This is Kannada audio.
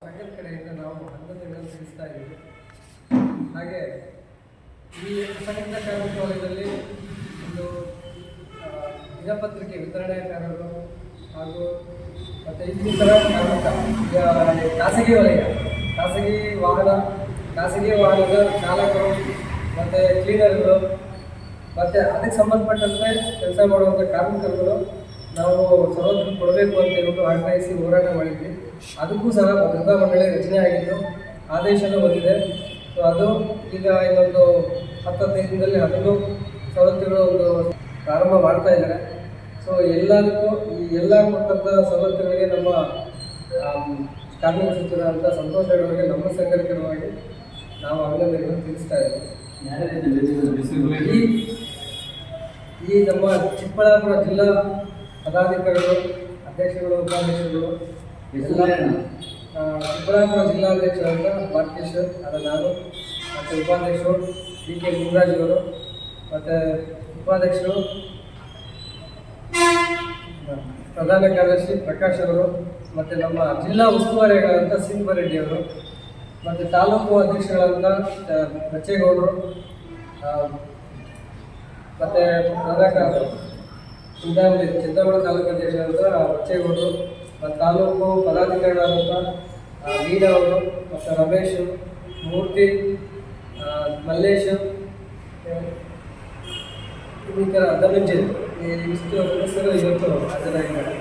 ಸಂಘದ ಕಡೆಯಿಂದ ನಾವು ಅನುಮತಿಗಳನ್ನು ತಿಳಿಸ್ತಾ ಇದ್ದೀವಿ. ಹಾಗೆ ಈ ಅಸಂಘಟಿತ ಕಾರ್ಮಿಕ ವಲಯದಲ್ಲಿ ಒಂದು ದಿನಪತ್ರಿಕೆ ವಿತರಣೆಕಾರರು ಹಾಗೂ ಮತ್ತು ಇನ್ನಿತರ ಕಾರ್ಮಿಕ ಖಾಸಗಿ ವಲಯ ಖಾಸಗಿ ವಾಹನದ ಚಾಲಕರು ಮತ್ತು ಕ್ಲೀನರ್ಗಳು ಮತ್ತು ಅದಕ್ಕೆ ಸಂಬಂಧಪಟ್ಟಂತೆ ಕೆಲಸ ಮಾಡುವಂಥ ಕಾರ್ಮಿಕರುಗಳು ನಾವು ಸವಲತ್ತು ಕೊಡಬೇಕು ಅಂತ ಹೇಳ್ಬಿಟ್ಟು ಆಗ್ರಹಿಸಿ ಹೋರಾಟ ಮಾಡಿದ್ವಿ. ಅದಕ್ಕೂ ಸಹ ಭದ್ರತಾ ಮಂಡಳಿ ರಚನೆ ಆಗಿದ್ದು ಆದೇಶನೂ ಬಂದಿದೆ. ಸೊ ಅದು ಈಗ ಇನ್ನೊಂದು 10-15 ದಿನದಲ್ಲಿ ಅದನ್ನು ಸವಲತ್ತುಗಳು ಒಂದು ಪ್ರಾರಂಭ ಮಾಡ್ತಾ ಇದ್ದಾರೆ. ಸೊ ಎಲ್ಲದಕ್ಕೂ ಈ ಎಲ್ಲ ಕೊಟ್ಟಂಥ ಸವಲತ್ತುಗಳಿಗೆ ನಮ್ಮ ಕಾರ್ಮಿಕ ಸಚಿವರಾದಂಥ ಸಂತೋಷ್ ಅವರಿಗೆ ನಮ್ಮ ಸಂಘಟಕರವಾಗಿ ನಾವು ಅಭಿನಂದನೆಗಳನ್ನು ತಿಳಿಸ್ತಾ ಇದ್ದೀವಿ. ಈ ನಮ್ಮ ಚಿಕ್ಕಬಳ್ಳಾಪುರ ಜಿಲ್ಲಾ ಪದಾಧಿಕಾರಿಗಳು, ಅಧ್ಯಕ್ಷರುಗಳು, ಉಪಾಧ್ಯಕ್ಷರುಗಳು ಎಲ್ಲ ಚಿಕ್ಕಬಳ್ಳಾಪುರ ಜಿಲ್ಲಾಧ್ಯಕ್ಷರಾದ ಮಾರ್ಕೇಶ್ವರ್ ಅದ ನಾನು ಮತ್ತು ಉಪಾಧ್ಯಕ್ಷರು ಡಿ.ಕೆ. ಗುರುರಾಜ್ ಅವರು ಮತ್ತು ಉಪಾಧ್ಯಕ್ಷರು ಪ್ರಧಾನ ಕಾರ್ಯದರ್ಶಿ ಪ್ರಕಾಶ್ ಅವರು ಮತ್ತು ನಮ್ಮ ಜಿಲ್ಲಾ ಉಸ್ತುವಾರಿಗಳಾದಂಥ ಸಿಂಹರೆಡ್ಡಿ ಅವರು ಮತ್ತು ತಾಲೂಕು ಅಧ್ಯಕ್ಷಗಳಾದಂಥ ಬಚ್ಚೇಗೌಡರು ಮತ್ತು ಚಿಂತಾಮಣಿ ತಾಲೂಕು ಅಧ್ಯಕ್ಷರಾದಂಥ ಬಚ್ಚೇಗೌಡರು ಮತ್ತು ತಾಲೂಕು ಪದಾಧಿಕಾರಿಗಳಾದಂಥ ವೀರ ಅವರು ಮತ್ತು ರಮೇಶ್, ಮೂರ್ತಿ, ಮಲ್ಲೇಶ್, ಇನ್ನಿತರ ಧನಂಜಯ್ ಇಷ್ಟು ಸದಸ್ಯರು ಇವತ್ತು ಹಾಜರಾಗಿದ್ದಾರೆ.